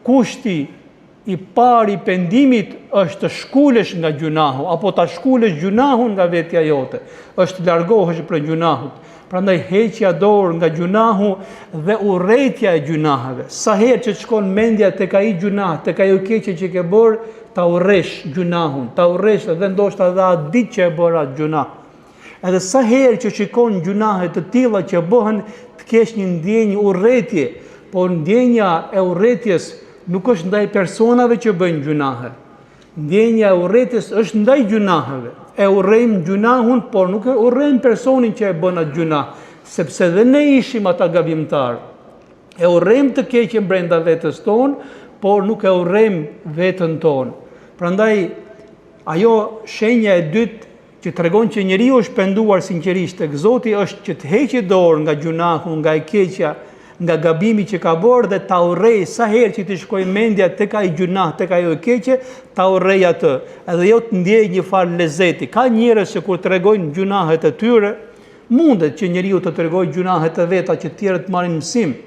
kushti i pari pendimit është të shkulesh nga gjunahu, apo të shkulesh gjunahun nga vetja jote, është të largohesh për gjunahut. Prandaj heqja dorë nga gjunahu dhe urrejtja e gjunaheve. Sa herë që shkon mendja tek ai gjunah, tek ajo keqe që ke bërë, ta urresh gjunahun, ta urresh dhe ndoshta edhe atë ditë që e bëra atë gjunah. Edhe sa herë që shikon gjunahe të tilla që bëhen, të kesh një ndjenjë urrëtie, por ndjenja e urrëties nuk është ndaj personave që bëjnë gjunahe. Ndjenja e urrëties është ndaj gjunaheve. E urrejmë gjunahun, por nuk e urrejmë personin që e bën atë gjunah, sepse dhe ne ishim ata gabimtar. E urrejmë të keqen brenda vetes tonë, por nuk e urrejmë veten tonë. Prandaj ajo shenja e dytë që tregon që njeriu është penduar sinqerisht tek Zoti është që të heqë dorë nga gjunahu, nga e keqja, nga gabimi që ka bërë dhe ta urrej sa herë që të shkojë mendja tek ai gjunah, tek ajo e keqe, ta urrej atë. Edhe jo të ndjej një farë lezeti. Ka njerëz që kur tregojnë gjunahet e tyre, mundet që njeriu të tregojë gjunahet e veta që të tjerët marrin mësim.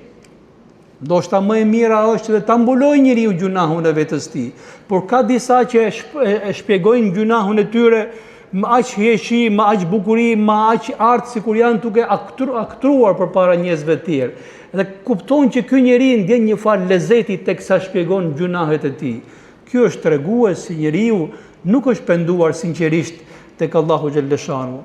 Ndoshta më e mira është dhe ta mbulojë njeriu gjunahun e vetes tij. Por ka disa që e shpjegojnë gjunahun e tyre më aq heshi, më aq bukuri, më aq art sikur janë duke aktruar përpara njerëzve të tjerë. Dhe kupton që ky njeri ndjen një farë lezeti teksa shpjegon gjunahet e tij. Ky është tregues se njeriu nuk është penduar sinqerisht tek Allahu xhalleshanu.